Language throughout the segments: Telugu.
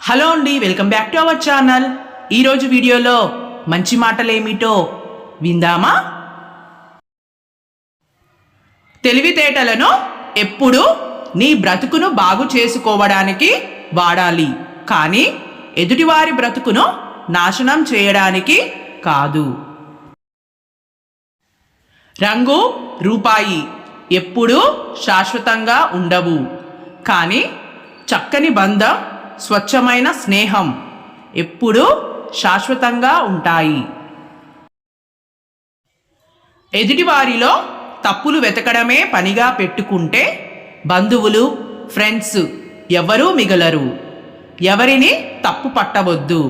హలో అండి, welcome back to our channel. ఈరోజు వీడియోలో మంచి మాటలేమిటో విందామా? తెలివితేటలను ఎప్పుడు నీ బ్రతుకును బాగు చేసుకోవడానికి వాడాలి, కానీ ఎదుటివారి బ్రతుకును నాశనం చేయడానికి కాదు. రంగు, రూపాయి ఎప్పుడూ శాశ్వతంగా ఉండవు, కానీ చక్కని బంధం, స్వచ్ఛమైన స్నేహం ఎప్పుడూ శాశ్వతంగా ఉంటాయి. ఎదుటివారిలో తప్పులు వెతకడమే పనిగా పెట్టుకుంటే బంధువులు, ఫ్రెండ్స్ ఎవరూ మిగలరు. ఎవరిని తప్పు పట్టవద్దు,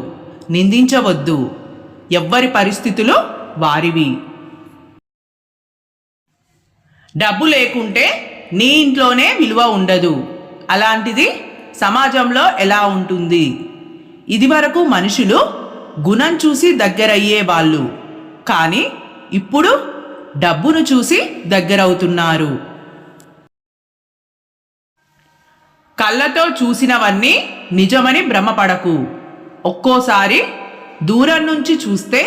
నిందించవద్దు. ఎవ్వరి పరిస్థితులు వారివి. డబ్బు లేకుంటే నీ ఇంట్లోనే విలువ ఉండదు. అలాంటిది సమాజంలో ఎలా ఉంటుంది? ఇదివరకు మనుషులు గుణం చూసి దగ్గరయ్యే వాళ్ళు, కానీ ఇప్పుడు డబ్బును చూసి దగ్గరవుతున్నారు. కళ్ళతో చూసినవన్నీ నిజమని భ్రమపడకు. ఒక్కోసారి దూరం నుంచి చూస్తే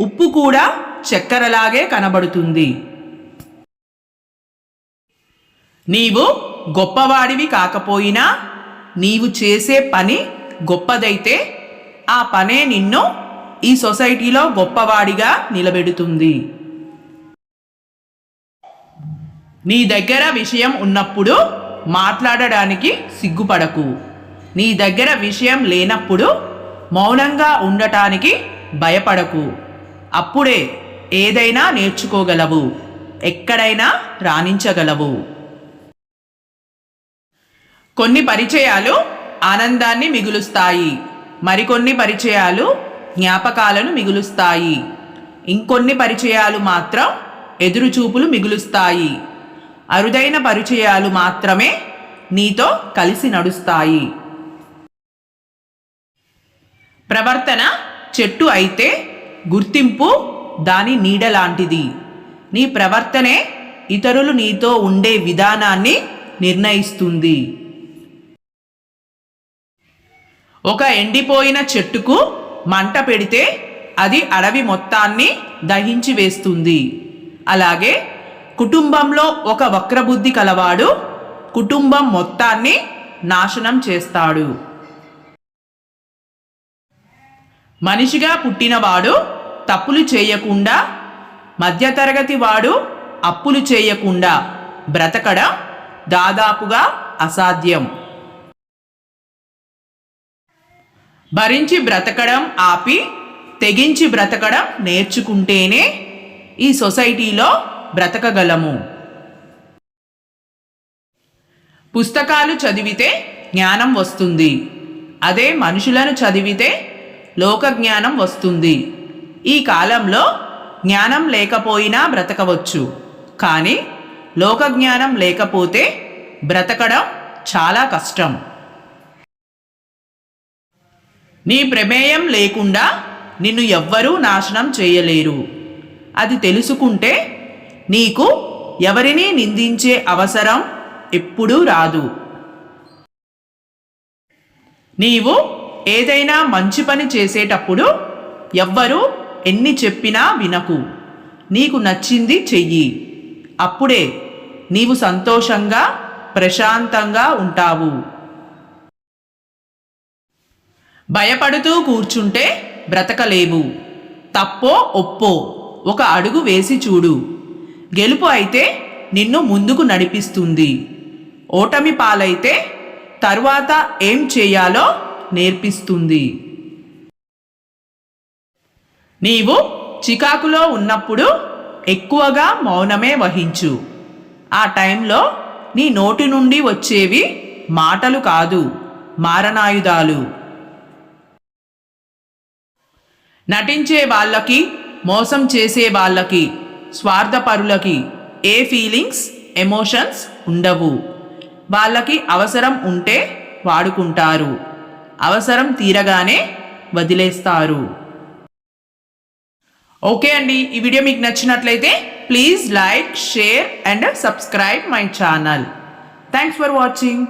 ఉప్పు కూడా చక్కెరలాగే కనబడుతుంది. నీవు గొప్పవాడివి కాకపోయినా నీవు చేసే పని గొప్పదైతే ఆ పనే నిన్ను ఈ సొసైటీలో గొప్పవాడిగా నిలబెడుతుంది. నీ దగ్గర విషయం ఉన్నప్పుడు మాట్లాడడానికి సిగ్గుపడకు. నీ దగ్గర విషయం లేనప్పుడు మౌనంగా ఉండటానికి భయపడకు. అప్పుడే ఏదైనా నేర్చుకోగలవు, ఎక్కడైనా రాణించగలవు. కొన్ని పరిచయాలు ఆనందాన్ని మిగులుస్తాయి, మరికొన్ని పరిచయాలు జ్ఞాపకాలను మిగులుస్తాయి. ఇంకొన్ని పరిచయాలు మాత్రం ఎదురుచూపులు మిగులుస్తాయి. అరుదైన పరిచయాలు మాత్రమే నీతో కలిసి నడుస్తాయి. ప్రవర్తన చెట్టు అయితే గుర్తింపు దాని నీడ లాంటిది. నీ ప్రవర్తనే ఇతరులు నీతో ఉండే విధానాన్ని నిర్ణయిస్తుంది. ఒక ఎండిపోయిన చెట్టుకు మంట పెడితే అది అడవి మొత్తాన్ని దహించి వేస్తుంది. అలాగే కుటుంబంలో ఒక వక్రబుద్ధి కలవాడు కుటుంబం మొత్తాన్ని నాశనం చేస్తాడు. మనిషిగా పుట్టినవాడు తప్పులు చేయకుండా, మధ్యతరగతి వాడు అప్పులు చేయకుండా బ్రతకడం దాదాపుగా అసాధ్యం. భరించి బ్రతకడం ఆపి తెగించి బ్రతకడం నేర్చుకుంటేనే ఈ సొసైటీలో బ్రతకగలము. పుస్తకాలు చదివితే జ్ఞానం వస్తుంది, అదే మనుషులను చదివితే లోక జ్ఞానం వస్తుంది. ఈ కాలంలో జ్ఞానం లేకపోయినా బ్రతకవచ్చు, కానీ లోక జ్ఞానం లేకపోతే బ్రతకడం చాలా కష్టం. నీ ప్రమేయం లేకుండా నిన్ను ఎవ్వరూ నాశనం చేయలేరు. అది తెలుసుకుంటే నీకు ఎవరినీ నిందించే అవసరం ఎప్పుడూ రాదు. నీవు ఏదైనా మంచి పని చేసేటప్పుడు ఎవ్వరూ ఎన్ని చెప్పినా వినకు. నీకు నచ్చింది చెయ్యి. అప్పుడే నీవు సంతోషంగా, ప్రశాంతంగా ఉంటావు. భయపడుతూ కూర్చుంటే బ్రతకలేవు. తప్పో ఒప్పో ఒక అడుగు వేసి చూడు. గెలుపు అయితే నిన్ను ముందుకు నడిపిస్తుంది. ఓటమి పాలైతే తరువాత ఏం చేయాలో నేర్పిస్తుంది. నీవు చికాకులో ఉన్నప్పుడు ఎక్కువగా మౌనమే వహించు. ఆ టైంలో నీ నోటి నుండి వచ్చేవి మాటలు కాదు, మారణాయుధాలు. నటించే వాళ్ళకి, మోసం చేసే వాళ్ళకి, స్వార్థపరులకి ఏ ఫీలింగ్స్, ఎమోషన్స్ ఉండవు. వాళ్ళకి అవసరం ఉంటే వాడుకుంటారు, అవసరం తీరగానే వదిలేస్తారు. ఓకే అండి, ఈ వీడియో మీకు నచ్చినట్లయితే please like, share and subscribe my channel. Thanks for watching.